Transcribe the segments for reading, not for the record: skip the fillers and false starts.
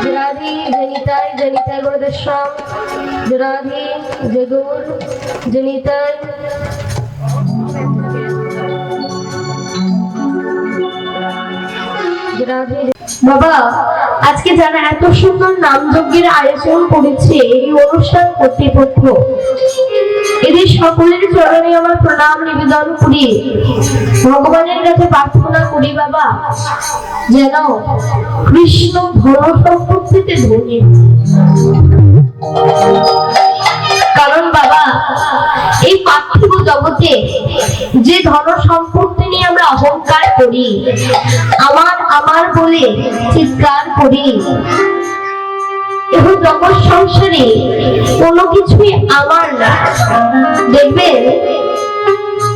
राधे जनिताय जनिताय गुरुदश्याम राधे जगुर जनिताय राधे। বাবা, আজকে যারা এত সুন্দর নাম যজ্ঞের আয়োজন করেছে এই অনুষ্ঠান কর্তৃপক্ষ, এদের সকলের চরণে আমার প্রণাম নিবেদন করি, ভগবানের কাছে প্রার্থনা করি বাবা যেন কৃষ্ণ ধন সম্পত্তিতে ধনী। কারণ বাবা, এই পার্থিব জগতে যে ধন সম্পত্তি নিয়ে আমরা অহংকার করি, আমার আমার বলে চিৎকার করি, এবং জগৎ সংসারে কোনো কিছুই আমার না। দেখবেন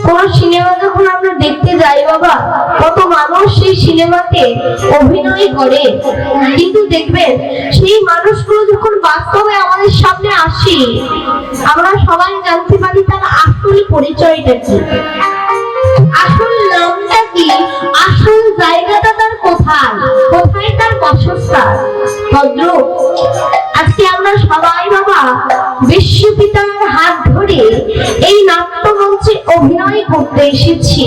কোন সিনেমা যখন আমরা দেখতে যাই বাবা, কত মানুষ সেই সিনেমাতে অভিনয় করে, কিন্তু দেখবেন সেই মানুষগুলো যখন বাস্তবে আমাদের সামনে আসে, আমরা সবাই জানতে পারি তার আসল পরিচয়টা কি, আসল নামটা কি, আসল জায়গাটা তার কোথায়, কোথায় তার বাসস্থান। ভদ্র, আজকে আমরা সবাই বাবা বিশ্বপিতার হাত ধরে এই নাট্যমঞ্চে অভিনয় করতে এসেছি।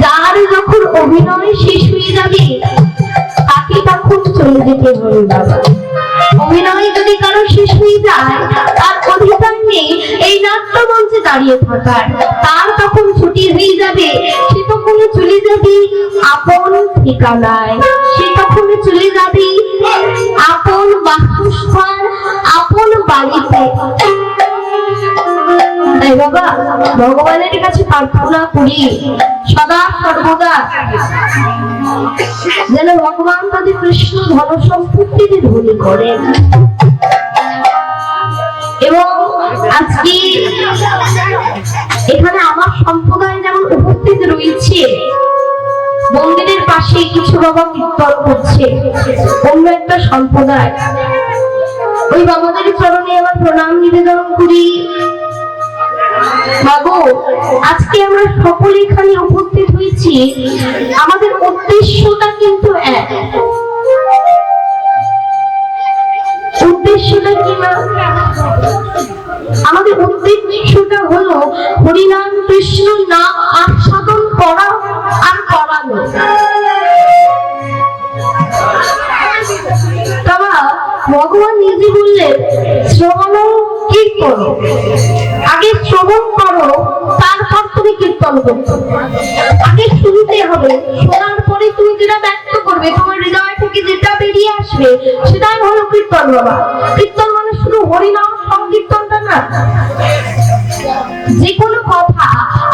যার যখন অভিনয় শেষ হয়ে যাবে তাকে তখন চলে যেতে হবে বাবা। অভিনয় যদি কারো শেষ হয়ে যায় তার অধিকার নেই এই নাট্যমঞ্চে দাঁড়িয়ে থাকার, তার তখন ছুটি হয়ে যাবে, সে তখন চলে যাবে আপন ঠিকানায়, সে তখন চলে যাবে আপন বাসস্থান, আপন বাড়িতে। তাই বাবা, ভগবানের কাছে প্রার্থনা করি সদা সর্বদা যেন ভগবান তাদের কৃষ্ণ ধন সম্পত্তিতে ধনী করেন। এবং আজকে এখানে আমার সম্প্রদায় যেমন উপস্থিত রয়েছে, মন্দিরের পাশে কিছু বাবা কীর্তন করছে, অন্য একটা সম্প্রদায়, ওই বাবাদের চরণে আমার প্রণাম নিবেদন করি। বাবু, আজকে আমরা সকলে এখানে উপস্থিত হয়েছি, আমাদের উদ্দেশ্যটা কিন্তু এক। উদ্দেশ্যটা কি না? আমাদের উদ্দেশ্যটা হলো হরিনাম কৃষ্ণ নাম আস্বাদন করা আর করানো। ভগবান নিজে বললেন শ্রবণ কীর্তন, আগে শ্রবণ করো তারপর তুমি কীর্তন করো। আগে শুনতে হবে, শোনার পরে তুমি যেটা ব্যক্ত করবে, তোমার হৃদয় থেকে যেটা বেরিয়ে আসবে সেটাই হলো কীর্তন বাবা। কীর্তন মানে শুধু হরিনাম সংকীর্তনটা না, যে কোনো কথা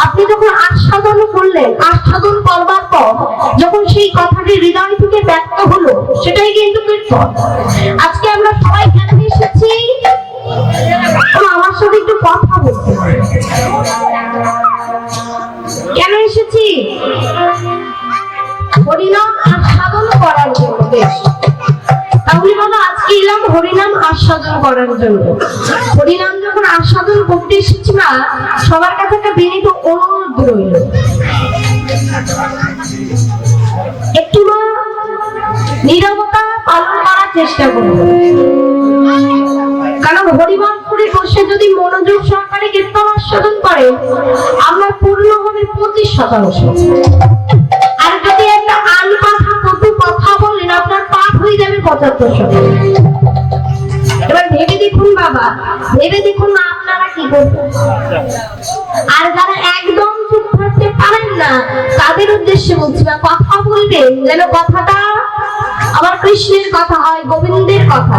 আপনি যখন আস্বাদন করলেন, আস্বাদন করবার পর যখন সেই কথাটি হৃদয় থেকে ব্যক্ত হলো সেটাই কিন্তু কীর্তন। আজকে আমরা সবাই কেন এসেছি? আমার সাথে একটু কথা বলতে হবে। কেন এসেছি? হরিনাম আস্বাদন করার জন্য। বেশ, তাহলে বাবা আজকে এলাম হরিনাম আস্বাদন করার জন্য। হরিনাম যখন আস্বাদন করতে এসেছি না, সবার কাছে একটা বিনীত অনুরোধ রইল, একটু নীরবতা পালন করার চেষ্টা করব। কারণ হরিনাম করে বসে যদি মনোযোগ সহকারে কীর্তন আস্বাদন করে আমরা পূর্ণ হবে 25%, আর যদি একটা আন কথা কটু কথা বলেন আপনার পাঠ হয়ে যাবে 75%। এবার ভেবে দেখুন বাবা, ভেবে দেখুন না আপনারা কি করবেন। আর যারা একদম চুপ থাকতে পারেন না তাদের উদ্দেশ্যে বলছি না, কথা বলবেন যেন কথাটা আমার কৃষ্ণের কথা হয়, গোবিন্দের কথা।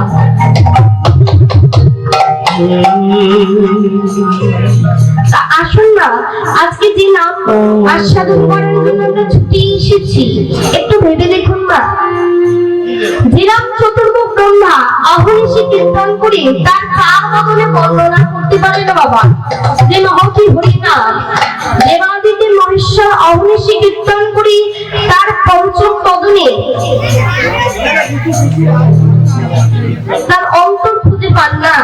আসুন না, আজকে যে নাম আস্বাদন করার জন্য আমরা ছুটি এসেছি, একটু ভেবে দেখুন না, যেরাম চতুর্মুখ ব্রহ্মা অহর্নিশি কীর্তন করে তার কার বদলে বর্ণনা করতে পারে না বাবা, যে নহতি হরিনাম দেবাদিতে মহেশ্বর অহর্নিশি কীর্তন করে তার পঞ্চম বদনে তার অন্তর খুঁজে পান না।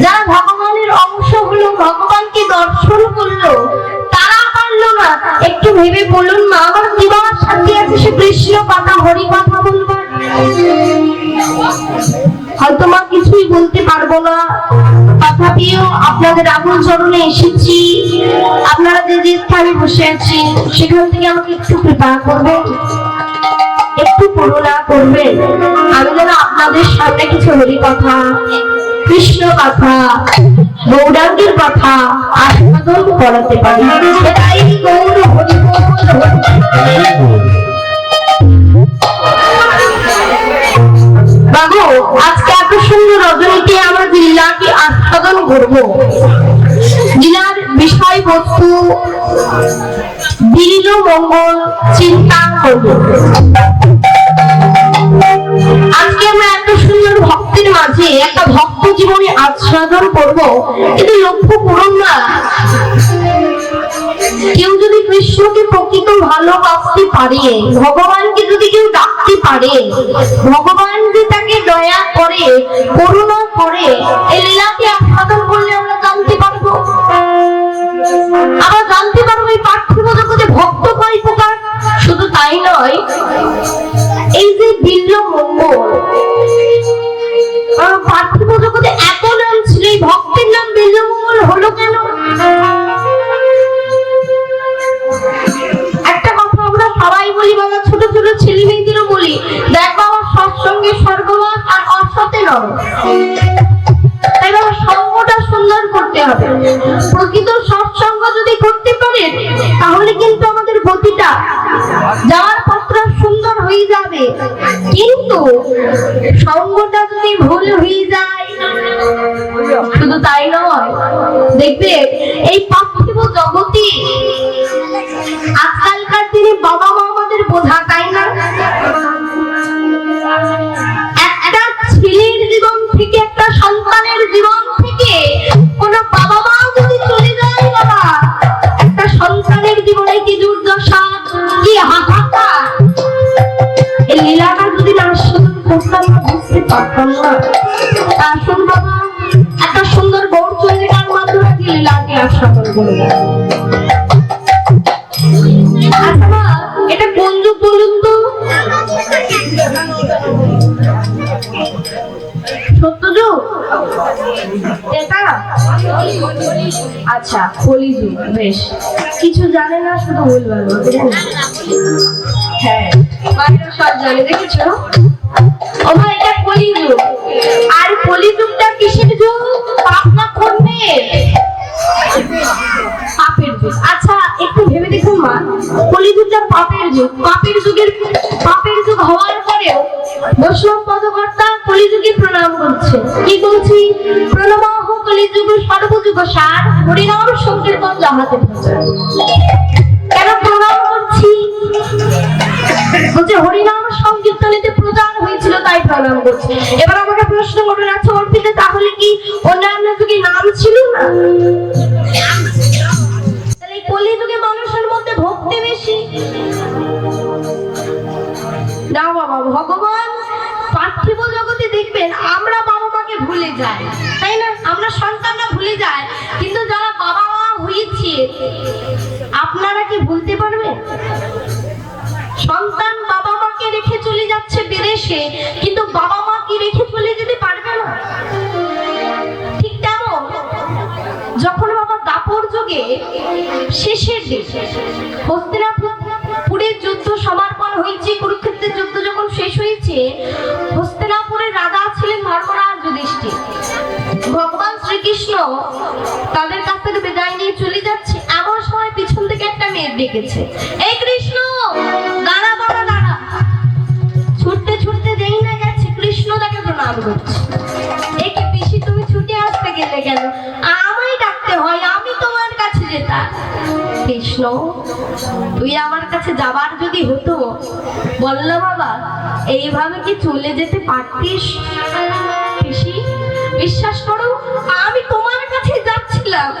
যারা ভগবানের অংশ হলো, ভগবানকে দর্শন করলো, তারা পারলো না। একটু ভেবে বলুন মা, আমার জীবন সাথী আছে কথা হরি কথা বলবার, হয়তো মা কিছুই বলতে পারবো না, তথাপিও আপনাদের আগুন চরণে এসেছি। আপনারা যে যে স্থানে বসে আছেন সেখান থেকে আমাকে একটু কৃপা করবেন, একটু করুণা করবেন, আমি যেন আপনাদের সামনে কিছু হরি কথা, কৃষ্ণ কথা, গৌরাঙ্গের কথা আস্বাদন করাতে পারি। সেটাই গৌর হরি বল বাবু। আজকে এত সুন্দর রজনীতে আমরা লীলাকে আস্বাদন করব। লীলার বিষয়বস্তু বিলীন মঙ্গল চিন্তা করব। আজকে আমরা এত সুন্দর ভক্তের মাঝে একটা ভক্ত জীবনে আস্বাদন করব, কিন্তু লক্ষ্য করুন না, কেউ যদি কৃষ্ণকে প্রকৃত ভালোবাসতে পারে, ভগবানকে যদি কেউ ডাকতে পারে, ভগবান যদি তাকে দয়া করে, করুণা করে, এই লীলাকে আস্বাদন করলে আমরা জানতে পারবো। আমরা জানতে পারবো এই পার্থিব জগতে ভক্ত কয় প্রকার। শুধু তাই নয়, এই যে বিল্ল মঙ্গল, পার্থিব জগতে এত নাম ছিল, এই ভক্তের নাম বিল্ল মঙ্গল হলো কেন? একটা কথা আমরা সবাই বলি বাবা, ছোট ছোট ছেলে মেয়েদেরও বলি, দেখ বাবা সৎসঙ্গে স্বর্গবাস আর অসতে নর। তাই বাবা সঙ্গটা সুন্দর করতে হবে। প্রকৃত সৎসঙ্গ যদি করতে পারেন তাহলে কিন্তু আমাদের গতিটা যাওয়ার পত্র সুন্দর হয়ে যাবে, কিন্তু সঙ্গটা যদি ভুল হয়ে যায়, শুধু তাই নয়, দেখবে এই পার্থিব জগতে আজকালকার দিনে বাবা মা আমাদের বোঝা, তাই না? একটা ছেলের জীবন থেকে, একটা সন্তানের জীবন থেকে কোন বাবা মা যদি চলে যায় বাবা, একটা সন্তানের জীবনে কি দুর্দশা, কি হাহাকার। এই লীলাটা যদি না আস্বাদন করতাম না, বুঝতে পারতাম না। আসুন বাবা, একটা সুন্দর গৌর চন্দ্রিকার মাধ্যমে লীলাকে আস্বাদন করবো। আচ্ছা মা, এটা কোন যুগ বলুন তো? সত্যযুগ? এটা আচ্ছা কলিযুগ। বেশ, কিছু জানে না, শুধু বলবার। হ্যাঁ, বাকিরা সব জানে, দেখেছো? ও মা, এটা কলিযুগ। আর কলিযুগটা কিসের যুগ? পাপ না পুণ্যের? পাপের যুগ। আচ্ছা একটু ভেবে দেখুন মা, কলিযুগটা পাপের যুগ। পাপের যুগ হওয়ার পরেও বৈষ্ণব পদকর্তা কলিযুগে প্রণাম করছে। কি বলছি? প্রণমাহ কলিযুগ সর্বযুগ সার, হরিনাম সংকীর্তন যাহাতে প্রচার। কেন প্রণাম করছি? বলছে হরিনাম সংকীর্তনেতে প্রচার হয়েছিল, তাই প্রণাম করছি। এবার আমাকে প্রশ্ন করুন, আচ্ছা অর্পিতে তাহলে কি অন্যান্য যুগে নাম ছিল না? তাহলে কলিযুগে মানুষের মধ্যে ভক্তি বেশি না বাবা। ভগবান পার্থিব জগতে দেখবেন আমরা বাবা মাকে ভুলে যাই, তাই না? আমরা সন্তানরা ভুলে যাই, কিন্তু যারা বাবা মা হয়েছে আপনারা কি ভুলতে পারবেন? সন্তান বাবা মাকে রেখে চলে যাচ্ছে বিদেশে, কিন্তু বাবা মা কি রেখে চলে যেতে পারবে না? ঠিক তেমন যখন বাবা দাপর যুগে শেষের দিকে হস্তিনাপুরের যুদ্ধ সমাপন হয়েছে, কুরুক্ষেত্রের যুদ্ধ যখন শেষ হয়েছে, হস্তিনাপুরের রাজা ছিলেন ধর্মরাজ যুধিষ্ঠির। ভগবান শ্রীকৃষ্ণ তাদের কাছ থেকে বিদায় নিয়ে চলে যাচ্ছে, এমন সময় পিছন থেকে একটা মেয়ে ডেকেছে, এই কৃষ্ণ দাঁড়া বাবা দাঁড়া। ছুটতে ছুটতে যেই না গেছে, কৃষ্ণ তাকে প্রণাম করছে। এই কি পিসি, তুমি ছুটে আসতে গেলে কেন? আমায় ডাকতে হয়, আমি তোমার কাছে যেতাম। কৃষ্ণ, তুই আমার কাছে যাবার যদি হতো, বললো বাবা এইভাবে কি চলে যেতে পারতিস? পিসি বিশ্বাস করো, আমি তোমার কাছে যাচ্ছিলাম।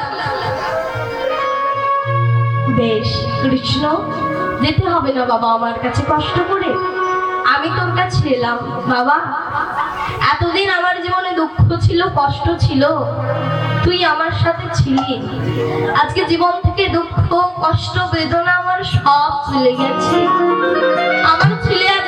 বেশ কৃষ্ণ, যেতে হবে না বাবা আমার কাছে কষ্ট করে, আমি তোর কাছে এলাম। বাবা এতদিন আমার জীবনে দুঃখ ছিল, কষ্ট ছিল, তুই আমার সাথে ছিলি। আজকে জীবন থেকে দুঃখ, কষ্ট, বেদনা আমার সব চলে গেছে। আমার ছেলে আজ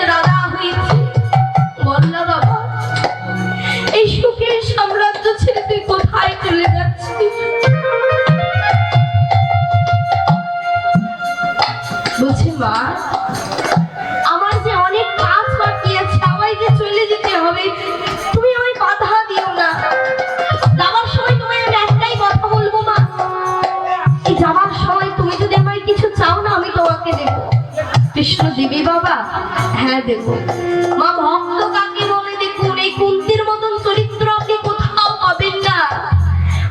কৃষ্ণ দিবি বাবা? হ্যাঁ দেব। মা ভক্ত কাকে বলে দেখুন, এই কুন্তির মতন চরিত্র আপনি কোথাও পাবেন না।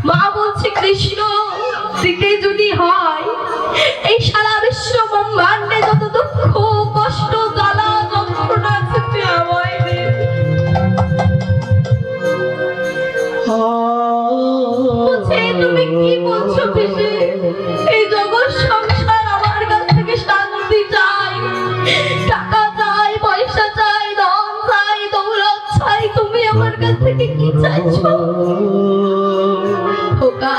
মা বলছে কৃষ্ণ দিতে যদি হয়, এই সারা বিশ্ব ব্রহ্মাণ্ডে যত দুঃখ কষ্ট জ্বালা যন্ত্রণা আছে তুই আমায় দে। বলছে তুমি কি বলছো পিসি? এই জগৎ সংসার আমার কাছ থেকে শান্তি চাই, টাকা চাই, পয়সা চাই, ধন চাই, দৌলত চাই, তুমি আমার কাছ থেকে কি চাইছো? খোকা,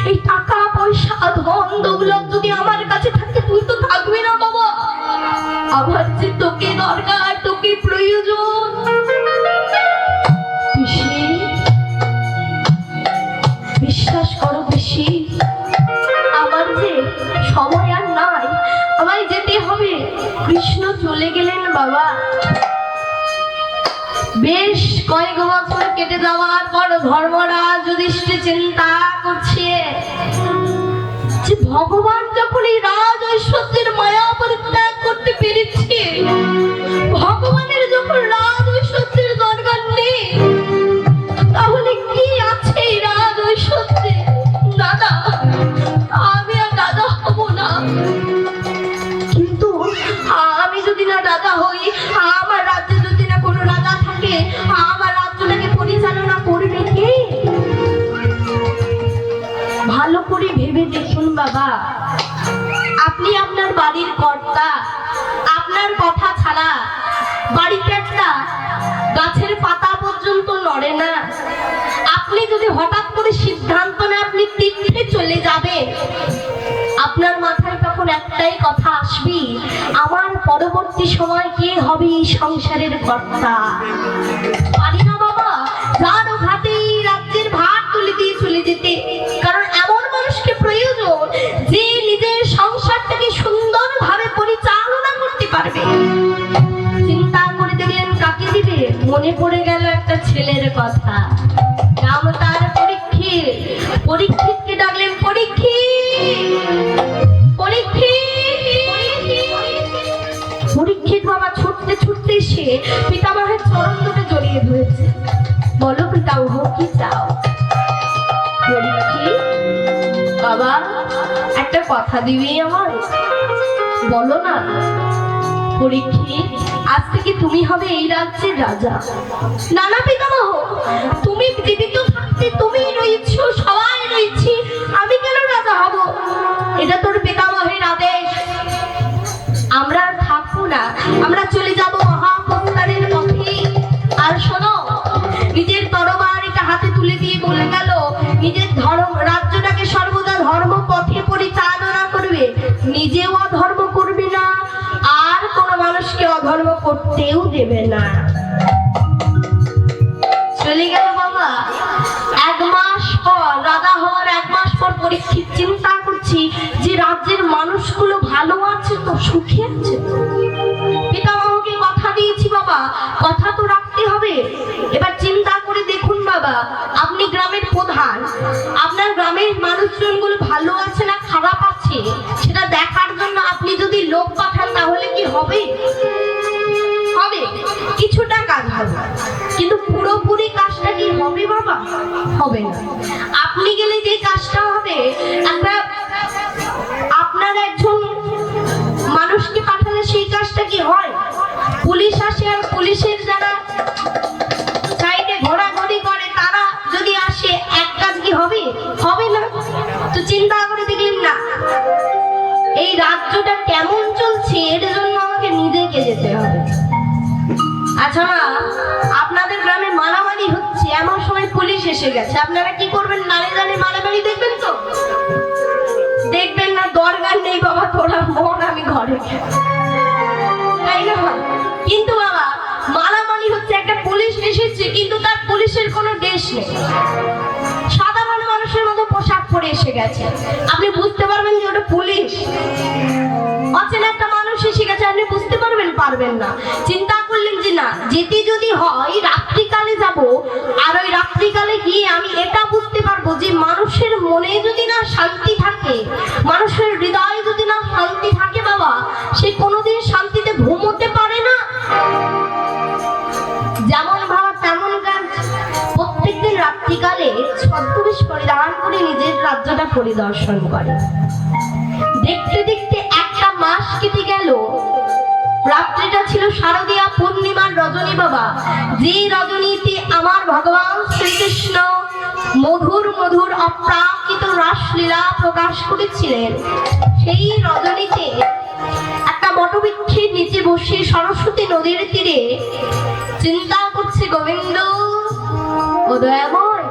এই টাকা পয়সা ধন দৌলত যদি আমার কাছে থাকে তুই তো থাকবি না বাবা। আমার যে তোকে দরকার, তোকে প্রয়োজন। পিসি বিশ্বাস করো পিসি, আমার যে সময় আর নাই, আমায় যেতে হবে। কৃষ্ণ চলে গেলেন বাবা। বেশ কয়েক বছর কেটে যাওয়ার পর ধর্মরাজ যুধিষ্ঠির চিন্তা করছে যে ভগবান যখন এই রাজ ঐশ্বর্যের মায়া পরিত্যাগ করতে পেরেছে, ভগবানের যখন রাজ ঐশ্বর্যের দরকার নেই, তাহলে কি আছে এই রাজ ঐশ্বর্যে? দাদা আমি আর রাজা হব না। কিন্তু আমি যদি না রাজা হই, আমার রাজ্যে যদি না কোনো রাজা থাকে, আমার রাজ্যটাকে পরিচালনা করবে কে? ভালো করে ভেবে দেখুন বাবা, আপনি আপনার বাড়ির কর্তা, আপনার কথা ছাড়া বাড়িতে একটা গাছের পাতা পর্যন্ত নড়ে না। আপনি যদি হঠাৎ করে সিদ্ধান্ত না আপনি তীর্থে চলে যাবেন, আপনার মাথায় তখন একটাই কথা আসবে, আমার পরবর্তী সময় কে হবে এই সংসারের কর্তা? পারি না বাবা যার ঘাটে রাজ্যের ভার তুলে দিয়ে চলে যেতে। কারণ এমন মানুষকে প্রয়োজন যে নিজের সংসারটাকে সুন্দরভাবে পরিচালনা করতে পারবে। চিন্তা করে দেখলেন কাকে দিবে? মনে পড়ে গেল একটা ছেলের কথা, নাম তার পরীক্ষিত। পরীক্ষিতকে ডাকলেন, পরীক্ষিত বাবা ছুটতে ছুটতে এসে পিতামহের চরণ দুটো জড়িয়ে ধরেছে। বলো পিতামহ কি চাও? পরীক্ষিত বাবা একটা কথা দিবি আমার? বলো না। পরীক্ষিত আজ থেকে তুমি হবে এই রাজ্যের রাজা। নানা পিতামহ, তুমি জীবিত থাকতে তুমি রয়েছো, সবাই রয়েছি, আমি কেন রাজা হব? এটা তোর পিতামহের আদেশ। আমরা থাকবো না, আমরা চলে যাব মহাপ্রস্থানের পথে। আর শোনো, নিজের তরবারিটা হাতে তুলে দিয়ে বলে গেল নিজের ধর্ম রাজ্যটাকে সর্বদা ধর্ম পথে পরিচালনা করবে, নিজেও অধর্ম করবে না, আর কোন মানুষকে অধর্ম করতেও দেবে না। চলে গেল বাবা। 1 মাস পর, রাজা হওয়ার 1 মাস পর পরীক্ষিত চিন্তা করছি যে রাজ্যের মানুষগুলো ভালো আছে তো, সুখী আছে তো। পিতামহকে কথা দিয়েছি বাবা, কথা তো রাখতে হবে। এবার চিন্তা করে দেখুন বাবা, আপনি গ্রামের প্রধান, আপনার গ্রামের মানুষজনগুলো ভালো আছে না খারাপ আছে সেটা দেখার জন্য আপনি যদি লোক পাঠান তাহলে কি হবে? হবে, কিছুটা কাজ হবে, কিন্তু পুরোপুরি কাজটা কি হবে বাবা? হবে না। আপনি গেলে যে কাজটা হবে, আপনার একজন মানুষকে পাঠালে সেই কাজটা কি হয়? পুলিশ আসে, আর পুলিশের যারা সাইডে ঘোরাঘুরি করে তারা যদি আসে, এক কাজ কি হবে? হবে না। তো চিন্তা করে দেখলেন না এই রাজ্যটা কেমন চলছে, এর জন্য আমাকে নিজেকে যেতে হবে। আচ্ছা মা, আপনাদের গ্রামে মারামারি হচ্ছে, এমন সময় পুলিশ এসে গেছে, আপনারা কি করবেন? নারে জানে মারামারি দেখবেন তো? দেখবেন না, দরকার নেই বাবা, তোরা মন, আমি ঘরে, তাই না? কিন্তু বাবা মারামারি হচ্ছে, একটা পুলিশ এসেছে কিন্তু তার পুলিশের কোনো দেশ নেই, সাধারণ মানুষের মতো পোশাক পরে এসে গেছে, আপনি বুঝতে পারবেন যে ওটা পুলিশ? অচেনা একটা মানুষ এসে গেছে, আপনি বুঝতে পারবেন? পারবেন না। চিন্তা করলেন যে না, যেতে যদি হয় রাত্রিকালে যাব। আর ওই রাত্রিকালে গিয়ে আমি এটা বুঝতে পারবো যে মানুষের মনে যদি না শান্তি থাকে, মানুষের হৃদয়ে যদি না শান্তি থাকে বাবা, সে কোনোদিন শান্তিতে ঘুমোতে পারে না। যেমন ভাবা তেমন কাজ। প্রত্যেকদিন রাত্রিকালে ছদ্মবেশ পরিধান করে নিজের রাজ্যটা পরিদর্শন করে। দেখতে দেখতে একটা মাস কেটে গেল। রাত্রিটা ছিল শারদীয়া পূর্ণিমার রজনী বাবা, যে রজনীতে আমার ভগবান শ্রীকৃষ্ণ মধুর মধুর অপ্রাকৃত রাসলীলা প্রকাশ করেছিলেন। সেই রজনীতে একটা বটবৃক্ষের নিচে বসে সরস্বতী নদীর তীরে চিন্তা করছে গোবিন্দ, ও দয়াময়,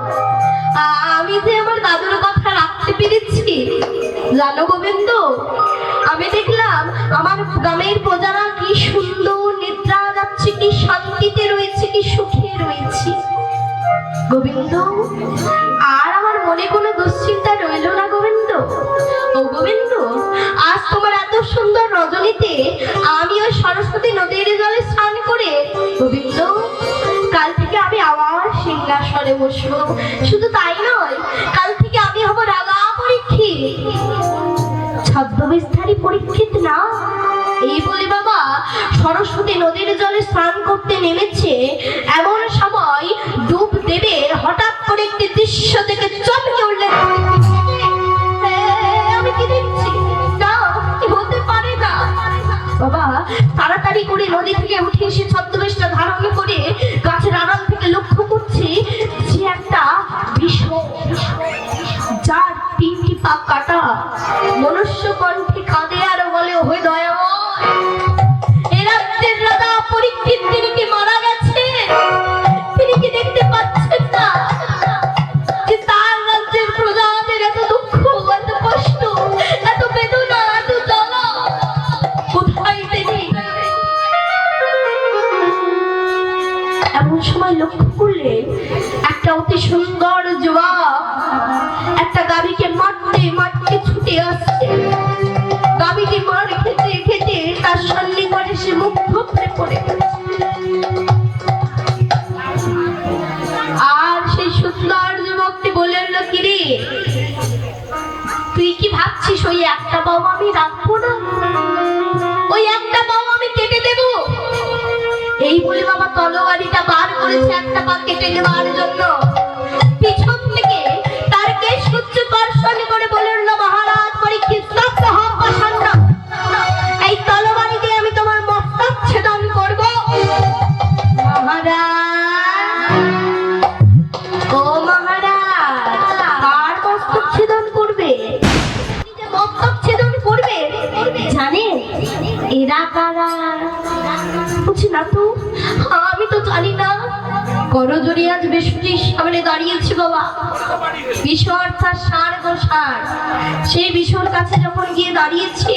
আমি যে আমার দাদুর কথা রাখতে পেরেছি জানো গোবিন্দ। আমি দেখলাম আমার গ্রামের প্রজারা কি সুন্দর নিদ্রা যাচ্ছে, কি শান্তিতে রয়েছে, কি সুখে রয়েছে গোবিন্দ। আর আমার মনে কোনো দুশ্চিন্তা রইল না গোবিন্দ। ও গোবিন্দ, আজ তোমার এত সুন্দর রজনীতে আমি ওই সরস্বতী নদীর জলে স্নান করে গোবিন্দ কাল থেকে আমি আবার সিংহাসনে বসবো। শুধু তাই নয়, কাল থেকে আমি হব রাগা পরীক্ষিত, ছদ্মবেশধারী পরীক্ষিত না। এই বলে বাবা সরস্বতী নদীর জলে স্নান করতে নেমেছে। এমন সময় ডুব দেবে হঠাৎ করে একটি দৃশ্য থেকে চমকে উঠলেন। আমি কি দেখছি? না, হতে পারে না। বাবা তাড়াতাড়ি করে নদী থেকে উঠে এসে ছদ্মবেশটা ধারণ করে গাছের আড়াল থেকে লক্ষ্য করছে যে একটা ভীষণ, যার 3টি পা কাটা, মনুষ্য কণ্ঠে কাঁদে আর বলে, ওহে দয়াময়, এ রাজ্যের রাজা পরীক্ষিত তিনি কি মারা গেছে? তিনি কি দেখতে পাচ্ছেন না যে তার রাজ্যের প্রজাদের এত দুঃখ, এত কষ্ট, এত বেদনা, এত জ্বালা? কোথায় তিনি? এমন সময় লক্ষ্য করলেন একটা অতি সুন্দর যুবক একটা গাভীকে মারতে মারতে ছুটে আসছে। গাভীটি মার খেতে খেতে তার সন্নিকটে সে মুখ থুবড়ে পড়ে গেছে। আর সেই সুন্দর যুবকটি বলল, কি রে, তুই কি ভাবছিস ওই একটা পাও আমি রাখবো না? ওই একটা পাও আমি কেটে দেব? এই বলে বাবা তলোয়ারিটা বার করেছে একটা পা কেটে দেওয়ার জন্য। পিছন থেকে তার কেশ উচ্চ কর্ষণ করে বলল, মহারাজ পরীক্ষিত, এই তলোয়ারি দিয়ে আমি তোমার মস্তক ছেদন করব। মহারাজ, ও মহারাজ, কার মস্তক ছেদন করবে? মস্তক ছেদন করবে জানেন এরা কারা? বুঝি না তো, আমি তো জানি না। করজোড়ে আজ বিষ্ণুর সামনে দাঁড়িয়েছি বাবা। বিষ্ণু অর্থাৎ ষাঁড় গো ষাঁড়। সেই বিষ্ণুর কাছে যখন গিয়ে দাঁড়িয়েছে,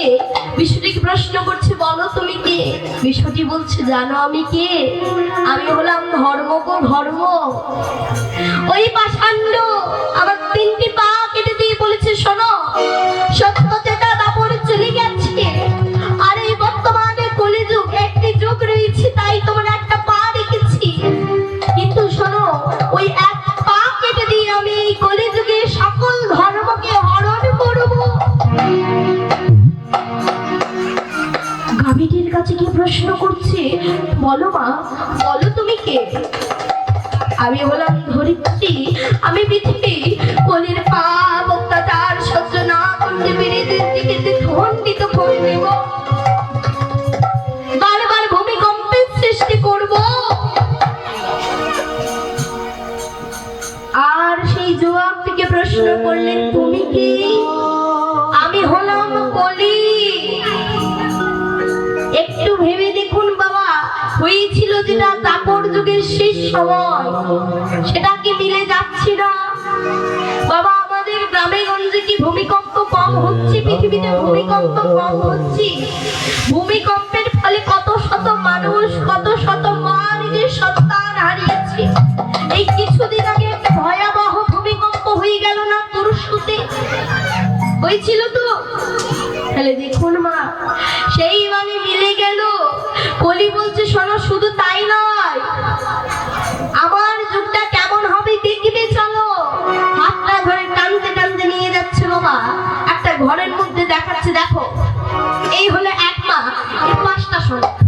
বিষ্ণুটিকে প্রশ্ন করছে, বলো তুমি কে? বিষ্ণুটি বলছে, জানো আমি কে? আমি হলাম ধর্ম গো ধর্ম। ওই পাষাণ্ড আমার 3টি পা কেটে দিয়ে বলেছে, শোনো, সত্যতা দাপর চলে গেছে, আর এই বর্তমানে কলিযুগ একটি যুগ রয়েছে, তাই তোমার একটা পা রেখেছি। কিন্তু শোনো, ওই এক পা কেটে দিয়ে আমি এই কলিযুগে সকল ধর্মকে হরণ করব। গাভীটির কাছে গিয়ে প্রশ্ন করছে, বলো মা, বলো তুমি কে? আমি হলাম ধরিত্রী, আমি পৃথিবী, কলির পাপ অত্যাচার সহ্য না করতে পেরে দিকে খণ্ডিত করে দেব, বারবার ভূমিকম্পের সৃষ্টি করব। আর সেই যুবকটিকে প্রশ্ন করলেন, তুমি কি? আমি হলাম কলি। একটু ভেবে দেখুন বাবা, হয়েছিল যেটা দাপর যুগের শেষ সময়, সেটা কি মিলে যাচ্ছে না বাবা? আমাদের গ্রামে গঞ্জে কি ভূমিকম্প কম হচ্ছে? পৃথিবীতে ভূমিকম্প কম হচ্ছে? ভূমিকম্পের ফলে কত শত মানুষ, কত শত মা নিজের সন্তান হারিয়েছে। এই কিছুদিন আগে একটা ভয়াবহ ভূমিকম্প হয়ে গেল না তুরস্কতে? হয়েছিল তো? তাহলে দেখুন মা, সেই মানে মিলে গেল। কলি বলছে, শোনো, শুধু তাই বলছে দেখো এই হলো এক মা, এই 5টা সন্তান,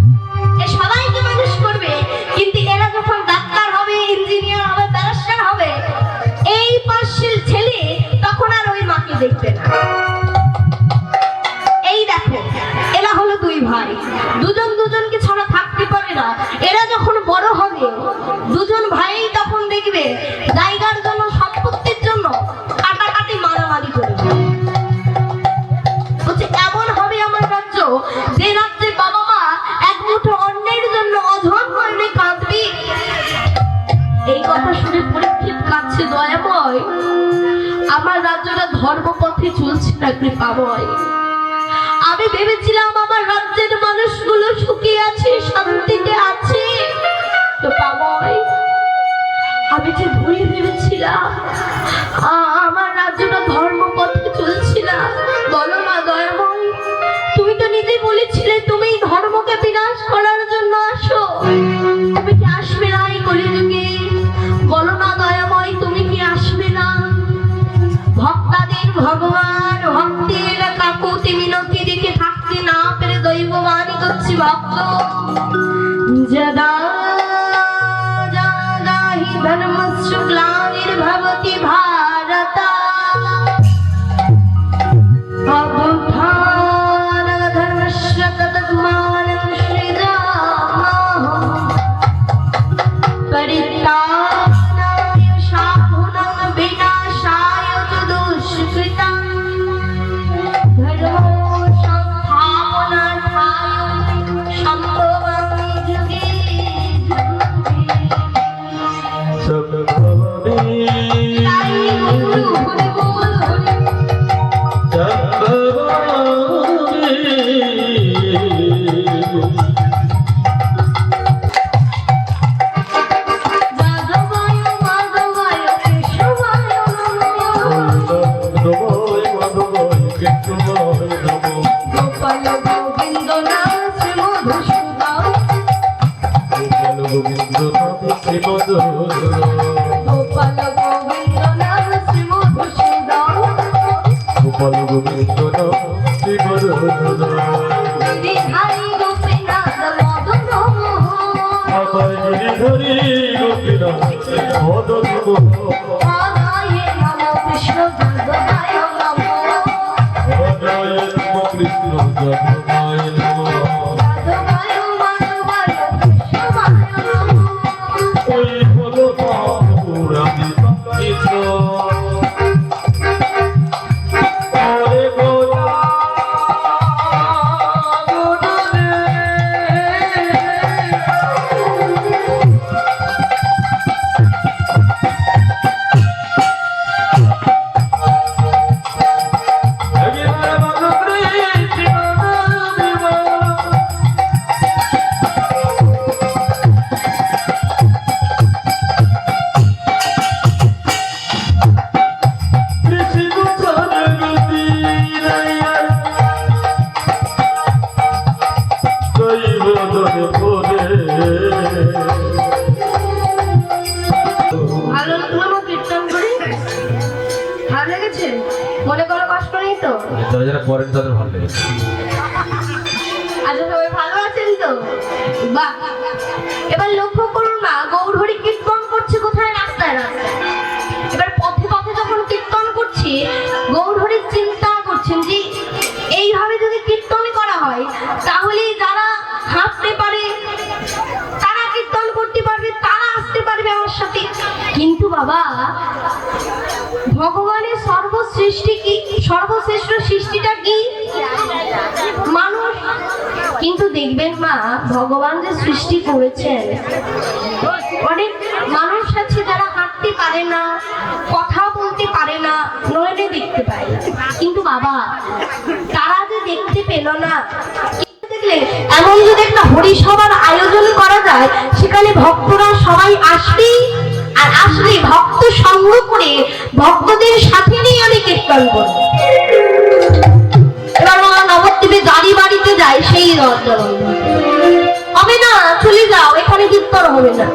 এ সবাইকে মানুষ করবে, কিন্তু এরা যখন ডাক্তার হবে, ইঞ্জিনিয়ার হবে, ব্যারিস্টার হবে, এই 5 ছেলে তখন আর ওই মাকে দেখবে না। এই দেখো এরা হলো 2 ভাই, দুজন দুজনকে ছাড়া থাকতে পারে না। এরা যখন বড় হবে, দুজন ভাই তখন দেখবে জায়গার জন্য, সম্পত্তির জন্য কাটাকাটি মারামারি করবে। বলছে এমন হবে আমার রাজ্য, যে রাজ্যে বাবা মা এক মুঠো অন্যের জন্য অধম মরণে কাঁদবে। এই কথা শুনে পরীক্ষিত কাঁদছে, দয়াময় আমার রাজ্যটা ধর্মপথে চলছে না কৃপাময়। আমি ভেবেছিলাম আমার রাজ্যের মানুষগুলো সুখী আছে, শান্তিতে আছে, তো পাবই আমি যে ভুল ভেবেছিলাম আমার রাজ্যটা ধর্মপথে চলছে না। বলো না দয়াময়, তুমি তো নিজে বলেছিলে তুমি ধর্মকে বিনাশ করার জন্য আসো, তুমি কি আসবে না এই কলিযুগে? বলো না দয়াময়, তুমি কি আসবে না? ভক্তাদের ভগবান, ভক্তের কাকুতি মিনতি দেখে থাকতে না পেরে দৈববাণী করছি ভক্ত, যদা যদা হি ধর্মস্য গ্লানির্ভবতি ভারত অভ্যুত্থান ধর্মস্য তদাত্মাनं সৃজামः পরিত্রাণায় সাধুনাং বিনাশায় চ দুষ্কৃতাং ধর্মো সংস্থাপনার্থায় সম্ভবামি যুগে মনে করো কষ্ট নেই তো? যারা পড়েন তাদের ভালো লেগেছে। আচ্ছা সবাই ভালো আছেন তো? বাহ, এবার লক্ষ্য করুন না, গৌরহরি কীর্তন করছে কোথায়? রাস্তায় রাস্তায়। এবার পথে পথে যখন কীর্তন করছি, গৌরহরি চিন্তা করছেন যে এইভাবে যদি কীর্তন করা হয় তাহলে যারা হাঁটতে পারে তারা কীর্তন করতে পারবে, তারা আসতে পারবে আমার সাথে। কিন্তু বাবা, ভগবানের সর্বসৃষ্টি কি, সর্বশ্রেষ্ঠ সৃষ্টিটা কি? মানুষ। কিন্তু দেখবেন মা, ভগবান যে সৃষ্টি করেছেন, অনেক মানুষ আছে যারা হাঁটতে পারে না, কথা বলতে পারে না, নয়নে দেখতে পায় না। কিন্তু বাবা, তারা যে দেখতে পেল না, দেখলে এমন যদি একটা হরিসভার আয়োজন করা যায়, সেখানে ভক্তরা সবাই আসবে, আর আসলে ভক্ত সঙ্গ করে ভক্তদের সাথে নিয়ে আমি কীর্তন করব। এবার নবদ্বীপে গাড়ি বাড়িতে যায়, সেই হবে না, চলে যাও, এখানে কীর্তন হবে না।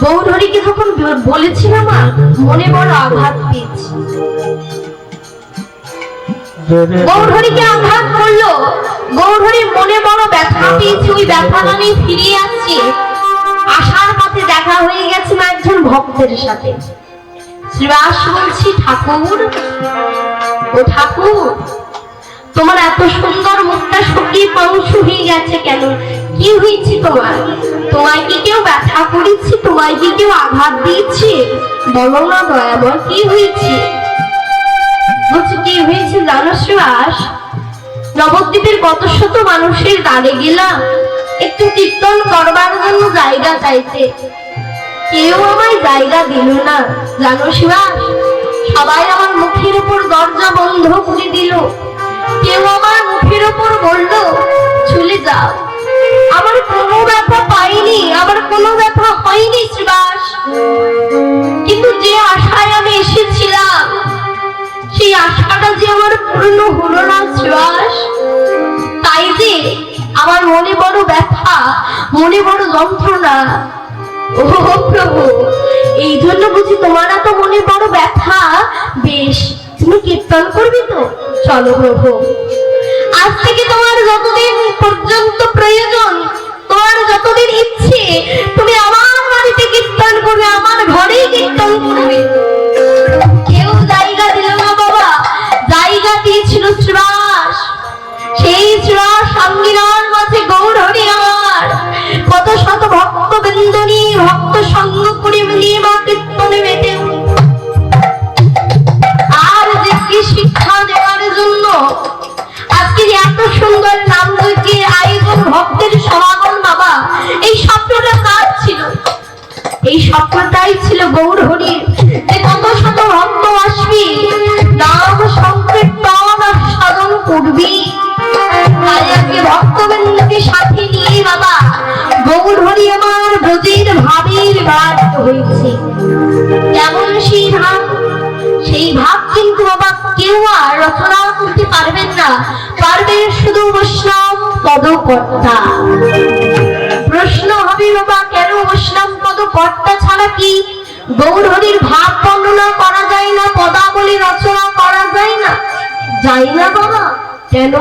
গৌরহরিকে যখন বলেছিলাম মনে বড় আঘাত পেয়েছি। গৌরহরিকে আঘাত করলো। গৌরহরির মনে বড় ব্যথা পেয়েছে, ওই ব্যথাটা নিয়ে ফিরে আসছে। আসার পথে দেখা হয়ে গেছে একজন ভক্তের সাথে। শ্রীবাস বলছি, ঠাকুর, ও ঠাকুর, তোমার এত সুন্দর মুখটা শুকিয়ে পাংশ হয়ে গেছে কেন? কি হয়েছে তোমার? তোমায় কি কেউ ব্যথা করেছে? তোমায় কি কেউ আঘাত দিয়েছে? বলো না দয়াময়, কি হয়েছে? বলছে, কি হয়েছে জানো শ্রীবাস? নবদ্বীপের কত শত মানুষের দ্বারে গেলাম একটু কীর্তন করবার জন্য জায়গা চাইতে, কেউ আমায় জায়গা দিল না জানো শ্রীবাস। সবাই আমার মুখের উপর দরজা বন্ধ করে দিল। কেউ আমার মুখের উপর বলল, চলে যাও। আমার কোনো ব্যথা পাইনি, আমার কোনো ব্যথা হয়নি শ্রীবাস। কিন্তু যে আশায় আমি এসেছিলাম, সেই আশাটা যে আমার পূর্ণ হলো না শ্রীবাস। তাই যে আমার মনে বড় ব্যথা, মনে বড় যন্ত্রণা। ও প্রভু, এই জন্য বুঝি তোমার এত মনে বড় ব্যথা? বেশ, তুমি কীর্তন করবে তো? চলো প্রভু, আজ থেকে তোমার যতদিন পর্যন্ত প্রয়োজন, তোমার যতদিন ইচ্ছে, তুমি আমার বাড়িতে কীর্তন করবে, আমার ঘরেই কীর্তন করবে। কেউ জায়গা দিল না বাবা, জায়গা দিয়েছিল শ্রীবাস। সেই শ্রীবাস সঙ্গীরার মাঝে গৌরহরি আমার কত শত ভক্ত বৃন্দ নিয়ে, ভক্ত সঙ্গ করে নিয়ে মা কীর্তনে মেতে উঠল। আর যে কি শিক্ষা দেওয়ার জন্য আজকে যে এত সুন্দর নাম যজ্ঞের আয়োজন, ভক্তের সমাগম বাবা, এই স্বপ্নটা কার ছিল? এই স্বপ্নটাই ছিল গৌরহরির, যে কত শত ভক্ত আসবি, নাম সংকীর্তন আর সাধন করবি। তাই আজকে ভক্তবৃন্দকে সাথে নিয়ে বাবা গৌরহরি আমার ব্রজের ভাবের বাদ হয়েছে। কেমন সেই ভাব? সেই ভাব কিন্তু বাবা কেউ আর রচনা করতে পারবেন না, পারবেন শুধু বৈষ্ণব পদকর্তা। প্রশ্ন হবে বাবা, কেন বৈষ্ণব পদকর্তা ছাড়া কি গৌরহরির ভাব বর্ণনা করা যায় না, পদাবলী রচনা করা যায় না? যায় না বাবা। কেন?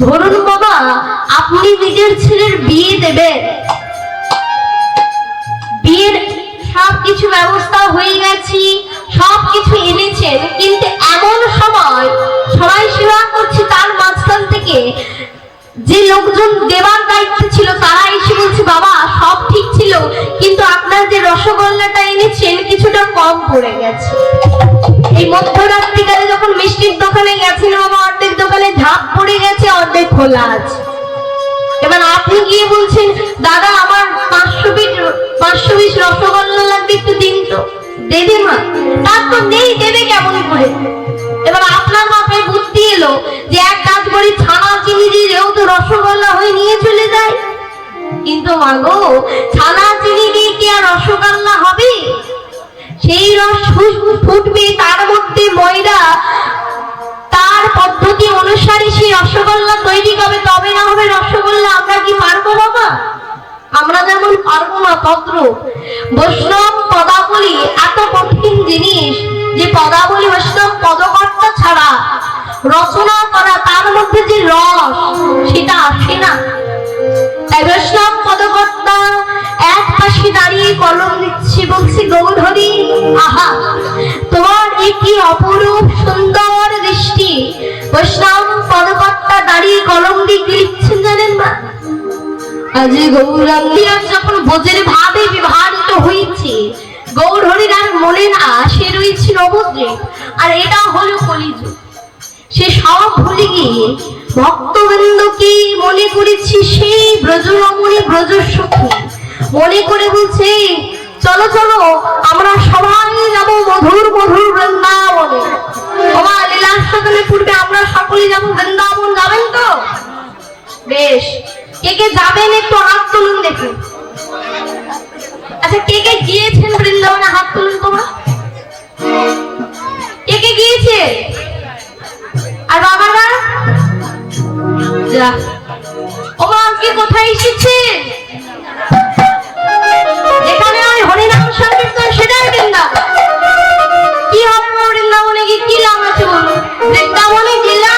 ধরুন বাবা, আপনি নিজের ছেলের বিয়ে দেবেন, বিয়ের সবকিছু ব্যবস্থা হয়ে গেছে, সবকিছু এনেছেন, কিন্তু এমন সময় সবাই সেবা করছে, তার মাঝখান থেকে যে লোকজন দেবার দায়িত্ব ছিল তারা এসে বলছে, বাবা সব ঠিক ছিল, কিন্তু আপনার যে রসগোল্লাটা এনেছেন কিছুটা কম পড়ে গেছে। এই মধ্যরাত্রিকালে যখন মিষ্টির দোকানে গেছেন বাবা, অর্ধেক দোকানে ঝাঁপ পড়ে গেছে, অর্ধেক খোলা আছে। এবার আপনি গিয়ে বলছেন, দাদা আমার 500 পিস রসগোল্লা লাগবে, একটু দিন তো। দেবে মা? তার তো নেই, দেবে কেমন করে? এবার আপনার মাথায় বুদ্ধি এলো যে এক কাজ করি, ছানা চিনি দিয়েও তো রসগোল্লা হয়ে নিয়ে চলে যায়। কিন্তু মাগো, ছানা চিনি দিয়ে কি আর রসগোল্লা হবে? সেই রস ফুটবে, তার মধ্যে ময়দা, তার পদ্ধতি অনুসারে সেই রসগোল্লা তৈরি হবে, তবে না হবে রসগোল্লা। আমরা কি পারবো বাবা? আমরা যেমন পারবো না, পত্র বৈষ্ণব পদাবলী এত কঠিন জিনিস যে পদাবলী বৈষ্ণব পদকর্তা ছাড়া রচনা করা, তার মধ্যে যে রস সেটা আসে না। তাই বৈষ্ণব পদকর্তা এক পাশে দাঁড়িয়ে কলম দিচ্ছে, বলছে, গৌরহরি, আহা তোমার এ কি অপরূপ সুন্দর দৃষ্টি। বৈষ্ণব পদকর্তা দাঁড়িয়ে কলম দিয়ে লিখছেন জানেন না? আজ গৌরাঙ্গীরা যখন বোঝের ভাবে বিভাজিত হয়েছে, গৌরহরির আর মনে না, সে রয়েছে নবদ্বীপ, আর এটা হলো কলিযুগ। সে সব ভুলে গিয়ে ভক্তবৃন্দকে মনে করেছি সেই ব্রজরমণী ব্রজসখী, মনে করে বলছে, চলো চলো আমরা সবাই যাব মধুর মধুর বৃন্দাবনে। বাবা লীলা সদনে পূর্বে আমরা সকলে যাব বৃন্দাবন, যাবেন তো? বেশ, কে কে যাবেন একটু হাত তুলুন দেখি। আচ্ছা, কে কে গিয়েছেন বৃন্দাবনে? হাত তুলুন তোমরা। কে কে গিয়েছে? আর বাবারা? যা, ও আজকে কোথায় এসেছে? যেখানে ওই হরিনাম সংকীর্তন, সেটাই বৃন্দাবন। কি হবে বৃন্দাবনে গিয়ে? কি লাভ আছে বলুন? বৃন্দাবনে গেলে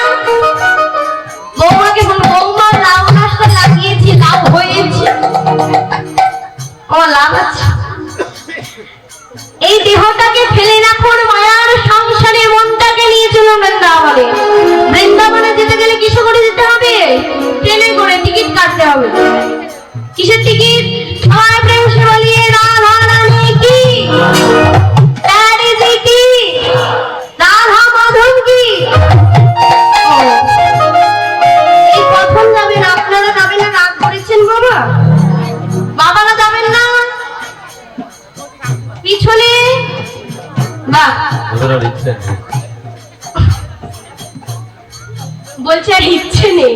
কিসের টিকিট? সবাই প্রেম সে বলিয়ে রাধা রানী কি, প্যারি জি কি, রাধা মাধব কি। এই প্রথম যাবেন, আপনারা যাবেন না? রাগ করেছেন বাবা? বাবারা যাবেন না? পিছনে বাহ, ওদের আর ইচ্ছে নেই। বলছে আর ইচ্ছে নেই।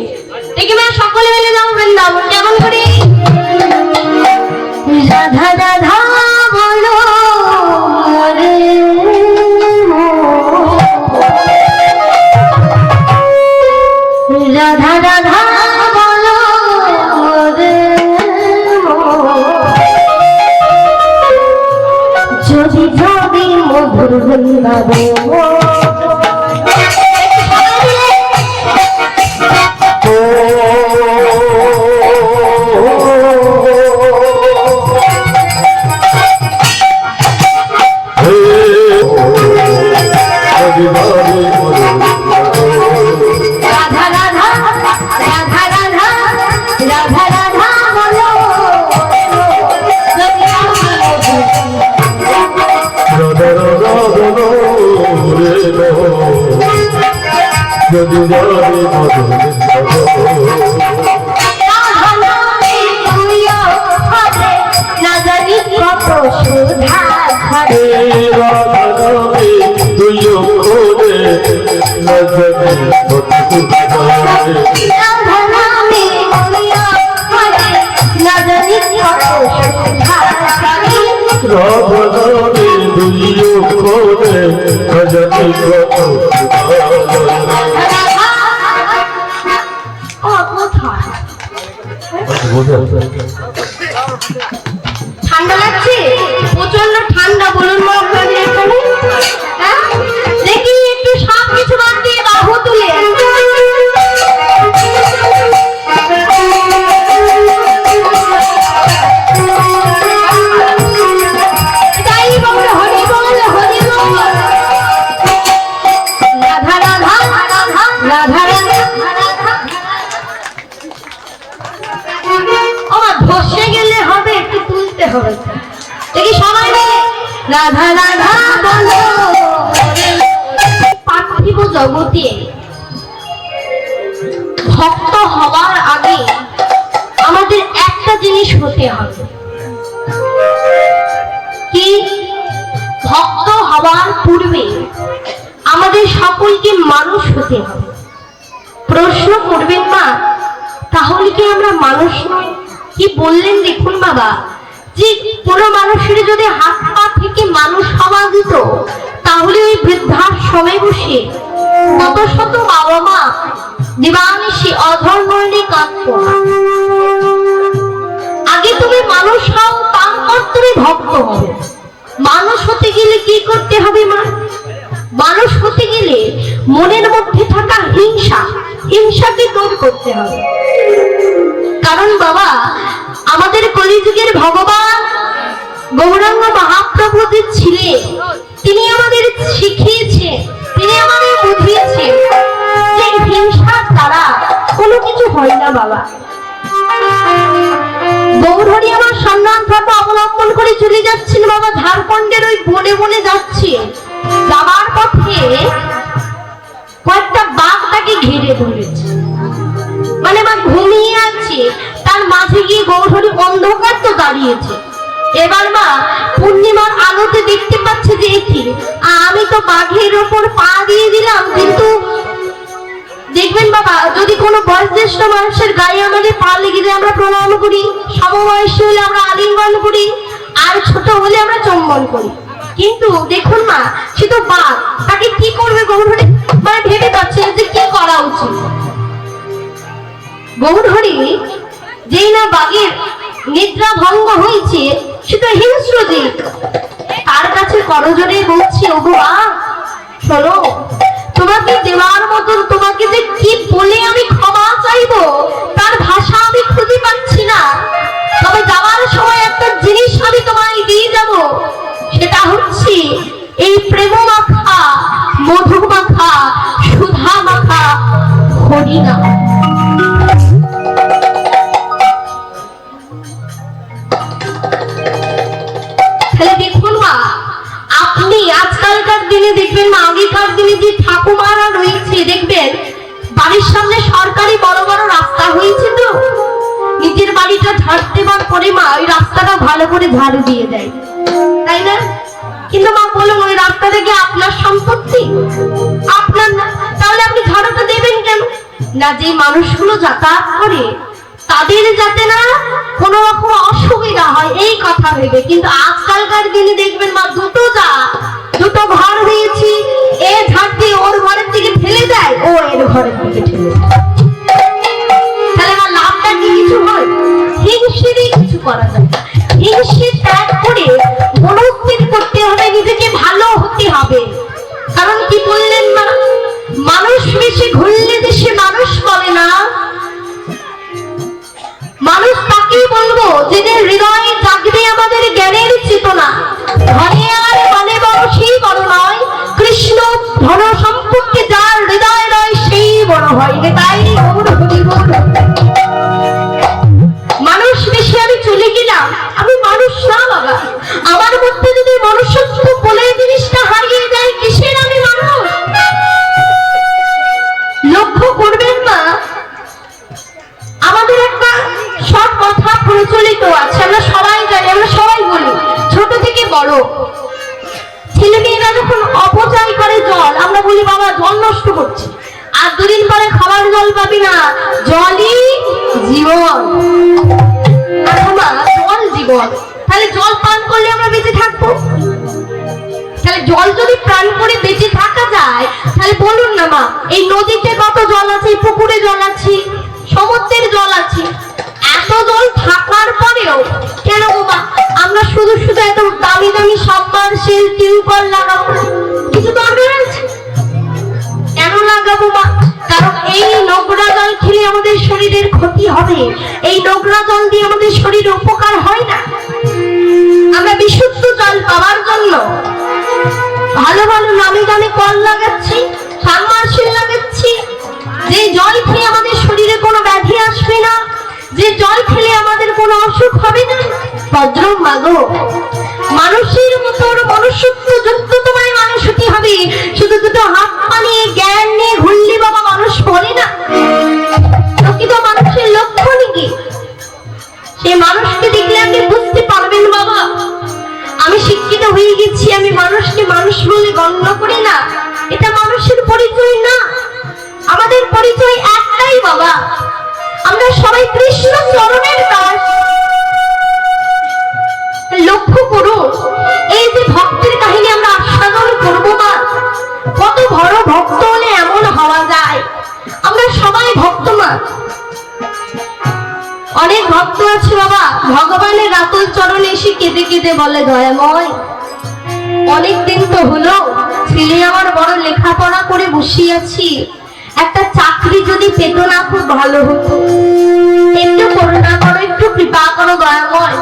দেখি মা সকলে মিলে যাবো বৃন্দাবন। কেমন করে? রাধা রাধা বলো রে রাধা রাধা বলো রে যদি যদি মধুর বৃন্দাবন। রাধা রাধা রাধা রাধা রাধা রাধা বলো না জানি কত সুধা ঘরে ঠান্ডা লাগছে? প্রচন্ড ঠান্ডা। বলুন মা আপনাদের এখানে? হ্যাঁ? দেখি একটু সব কিছু বাদ দিয়ে বাহু তুলে তাই বল হরি বল হরি বল। রাধা রাধা রাধা রাধা রাধা। আমার ধসে গেলে হবে, একটু তুলতে হবে। দেখি সবাই মিলে রাধা রাধা বলো। পার্থিব জগতে ভক্ত হওয়ার আগে আমাদের একটা জিনিস হতে হবে। কি? ভক্ত হওয়ার পূর্বে আমাদের সকলকে মানুষ হতে হবে। প্রশ্ন করবেন মা, তাহলে কি আমরা মানুষ নই? কি বললেন দেখুন বাবা, যে কোনো মানুষের যদি হাত পা থেকে মানুষ হওয়া যেত, তাহলে ওই বৃদ্ধাশ্রমে বসে কত শত বাবা মা দিবানিশি অধর্মণে কাঁদতো না। আগে তুমি মানুষ হও, তারপর তুমি ভক্ত হবে। মানুষ হতে গেলে কি করতে হবে মা? মানুষ হতে গেলে মনের মধ্যে থাকা হিংসাকে দূর করতে হবে। কারণ বাবা, আমাদের কলিযুগের ভগবান গৌরাঙ্গ মহাপ্রভু যে ছিলেন, তিনি আমাদের শিখিয়েছেন, তিনি আমাদের বুঝিয়েছেন যে হিংসার দ্বারা কোনো কিছু হয় না বাবা। গৌরহরি আমার সম্মান পথ অবলম্বন করে চলে যাচ্ছেন বাবা, ঝাড়খণ্ডের ওই বনে বনে যাচ্ছে। যাবার পথে কয়েকটা বাঘ তাকে ঘিরে ধরেছে, মানে মা ঘুমিয়ে আছে, তার মাঝে গিয়ে গৌরহরি অন্ধকার তো দাঁড়িয়েছে। এবার মা পূর্ণিমার আলোতে দেখতে পাচ্ছে যে কি, আমি তো বাঘের ওপর পা দিয়ে দিলাম, কিন্তু দেখবেন বাবা, যদি কোনো বয়োজ্যেষ্ঠ মানুষের গায়ে আমাদের পা লেগে যায় আমরা প্রণাম করি, সমবয়সী হলে আমরা আলিঙ্গন করি, আর ছোট হলে আমরা চুম্বন করি। কিন্তু দেখুন মা, সে তো বাঘ, তাকে কি করবে গৌরহরি মানে ভেবে পাচ্ছে যে কি করা উচিত। গৌরহরি যেই না বাঘের নিদ্রা ভঙ্গ হয়েছে, সে তো হিংস্র জীব, তার কাছে করজোড়ে বলছে, ওগো বাঘ শোনো, তোমাকে দেওয়ার মতন তোমাকে যে কি বলে আমি ক্ষমা চাইবো তার ভাষা আমি খুঁজে পাচ্ছি না। তবে যাওয়ার সময় একটা জিনিস আমি তোমায় দিয়ে যাব, সেটা হচ্ছে এই প্রেম মাখা, মধু মাখা, সুধা মাখা হরিনাম। দিনে যে ঠাকুমারা রয়েছে দেখবেন বাড়ির সামনে সরকারি বড় বড় রাস্তা হয়েছে, তো নিজের বাড়িটা ঝাড় দেওয়ার পরে মা ওই রাস্তাটা ভালো করে ঝাড়ু দিয়ে দেয়, তাই না? কিন্তু মা বলুন ওই রাস্তাটা কি আপনার সম্পত্তি? আপনার না, তাহলে আপনি ঝাড়ুটা দেবেন কেন? না, যে মানুষগুলো যাতায়াত করে তাদের যাতে না কোনো রকম অসুবিধা হয় এই কথা ভেবে। কিন্তু আজকালকার দিনে দেখবেন মা দুটো ঘর হয়েছি, এ ঝাড় দিয়ে ওর ঘরের দিকে ঠেলে দেয়, ও এর ঘরের দিকে ঠেলে দেয়। তাহলে আমার লাভটা কি কিছু হয়? হিংসেরই কিছু করা যায় না। হিংসে ত্যাগ করে মনস্থির করতে হবে, নিজেকে ভালো হতে হবে। কারণ কি বললেন মা, মানুষ বেশি ঘুরলে দেশে মানুষ বলে না, মানুষ তাকেই বলবো যে হৃদয়ে জাগবে আমাদের জ্ঞানের চেতনা। ঘরে আর মানে বড় সেই বড় নয়, কৃষ্ণ ধন সম্পত্তি যার হৃদয় নয় সেই বড় হয়। তাই মানুষ বেশি আমি চলে গেলাম, আমি মানুষ না বাবা। আমার মধ্যে যদি মনুষ্যত্ব বলে জিনিসটা হারিয়ে যায়, কিসের আমি মানুষ? লক্ষ্য করবেন মা, আমাদের একটা সব কথা প্রচলিত আছে, আমরা সবাই জানি, আমরা সবাই বলি ছোট থেকে বড়। ছেলেমেয়েরা যখন অপচয় করে জল, আমরা বলি বাবা জল নষ্ট করছে, আর দুদিন পরে খাবার জল পাবি না, জলই জীবন। মা জল জীবন, তাহলে জল পান করলে আমরা বেঁচে থাকবো। তাহলে জল যদি প্রাণ করে বেঁচে থাকা যায়, তাহলে বলুন না মা, এই নদীতে কত জল আছে, পুকুরে জল আছে, সমুদ্রের জল আছে, এত জল থাকার পরেও কেন বাবা আমরা শুধু শুধু এত দামি দামি সাবমার্সিবল টিউবওয়েল লাগাবো? কিছু দরকার আছে? কেন লাগাবো মা? কারণ এই নোংরা জল খেলে আমাদের শরীরের ক্ষতি হবে, এই নোংরা জল দিয়ে আমাদের শরীরে উপকার হয় না। আমরা বিশুদ্ধ জল পাওয়ার জন্য ভালো ভালো নামি দামি কল লাগাচ্ছি, সাবমার্সিবল লাগাচ্ছি, যে জল খেলে আমাদের শরীরে কোনো ব্যাধি আসবে না, যে জল খেলে আমাদের কোনো অসুখ হবে না। ভদ্র মাগো, মানুষের মতো মনুষ্যত্ব যুক্ত তোমায় মানুষ হতে হবে। শুধু দুটো হাত পানিয়ে জ্ঞান নিয়ে ঘুরলে বাবা মানুষ বলে না, প্রকৃত মানুষের লক্ষণ কি? সেই মানুষকে দেখলে আপনি বুঝতে পারবেন বাবা আমি শিক্ষিত হয়ে গেছি, আমি মানুষকে মানুষ বলে গণ্য করি না, এটা মানুষের পরিচয় না। আমাদের পরিচয় একটাই বাবা, আমরা সবাই কৃষ্ণ চরণের দাস। লক্ষ্য করুন, এই যে ভক্তের কাহিনী আমরা আস্বাদন করবো মা, কত বড় ভক্ত হলে এমন হওয়া যায়। আমরা সবাই ভক্ত মা, অনেক ভক্ত আছে বাবা ভগবানের রাতুল চরণে এসে কেঁদে কেঁদে বলে দয়াময় অনেক দিন তো হলো ছেলে আমার বড় লেখাপড়া করে বসে আছি, একটা চাকরি যদি পেত না খুব ভালো হতো, একটু করুণা করো, একটু কৃপা করো দয়াময়।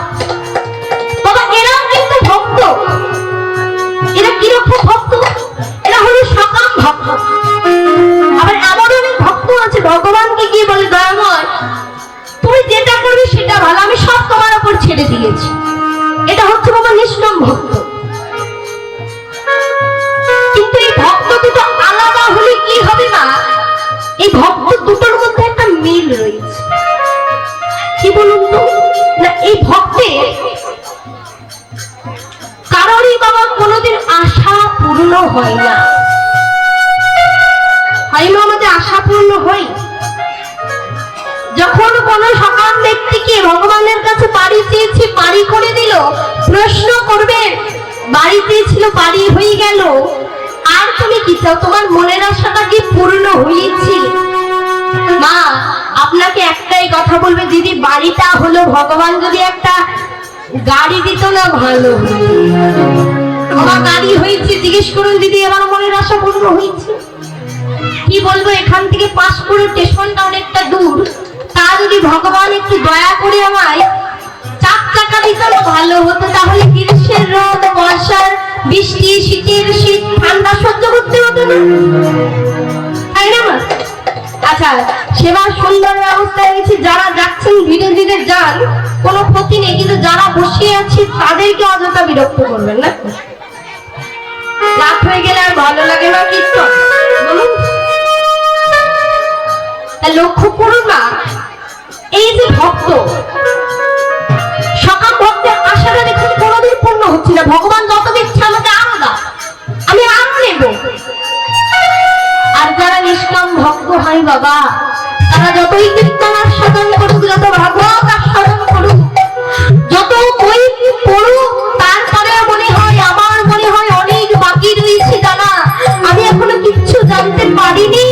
বাবা এরাও কিন্তু ভক্ত, এরা কিরকম ভক্ত? এরা হলো সকাম ভক্ত। আবার এমন অনেক ভক্ত আছে ভগবানকে গিয়ে বলে দয়াময় তুমি যেটা করবে সেটা ভালো, আমি সব তোমার উপর ছেড়ে দিয়েছি। এটা হচ্ছে বাবা নিষ্কাম ভক্ত। কিন্তু এই ভক্ত দুটো আলাদা হলে কি হবে না, এই ভক্ত দুটোর মধ্যে একটা মিল রয়েছে। কি বলুন তো, না এই ভক্তের কারোরই বাবা কোনোদিন আশা পূর্ণ হয় না। হয় না আমাদের আশা পূর্ণ হয়? যখন কোন সকাম ব্যক্তিকে ভগবানের কাছে বাড়ি চেয়েছি, বাড়ি করে দিল, প্রশ্ন করবে বাড়ি চেয়েছিল বাড়ি হয়ে গেল, আর তুমি কি চাও? তোমার মনের আশাটা কি পূর্ণ হয়েছে? মা আপনাকে একটাই কথা বলবে, দিদি বাড়িটা হলো, ভগবান যদি একটা গাড়ি দিত না ভালো হতো। আমার গাড়ি হয়েছে, জিজ্ঞেস করুন দিদি আমার মনের আশা পূর্ণ হয়েছে? কি বলবো, এখান থেকে পাঁশকুড়া স্টেশনটা অনেকটা দূর, তা যদি ভগবান একটু দয়া করে আমায় 4 চাকা দিত ভালো হতো, তাহলে গ্রীষ্মের রোদ, বর্ষার বৃষ্টি, শীতের শীত, ঠান্ডা সহ্য করতে হতো না, তাই না? আচ্ছা সেবার সুন্দর ব্যবস্থা হয়েছে, যারা যাচ্ছেন ধীরে ধীরে যান, কোনো ক্ষতি নেই, কিন্তু যারা বসে আছে তাদেরকে অযথা বিরক্ত করবেন না। রাত হয়ে গেলে আর ভালো লাগে না কীর্তন বলুন? তা লক্ষ্য করুন না, এই যে ভক্ত সকাল ভক্তের আশাটা দেখুন কোনোদিন পূর্ণ হচ্ছে না। ভগবান যত দিচ্ছে আমাকে আরো দাও, আমি আরো নেব। আর যারা নিষ্কাম ভক্ত হয় বাবা, তারা যতই কীর্তন আর সাধন করুক, যত ভাগবত আর সাধন করুক, যত বই পড়ুক, তারপরে মনে হয় আমার মনে হয় অনেক বাকি রয়েছে জানা, আমি এখনো কিচ্ছু জানতে পারিনি।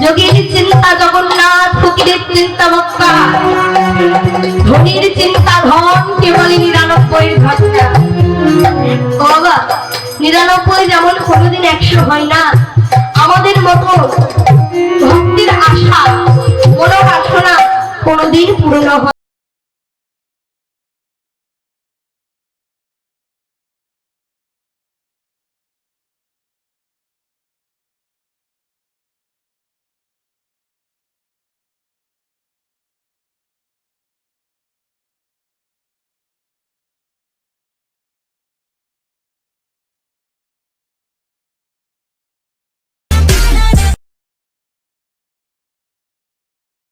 যোগীর চিন্তা জগন্নাথ, ফকিরের চিন্তা মক্কা, ধনীর চিন্তা ধন, কেবলই 99 ঘন্টা। ও বাবা, 99 যেমন কোনোদিন 100 হয় না, আমাদের মতো ভক্তির আশা মনোবাসনা কোনোদিন পূর্ণ হয়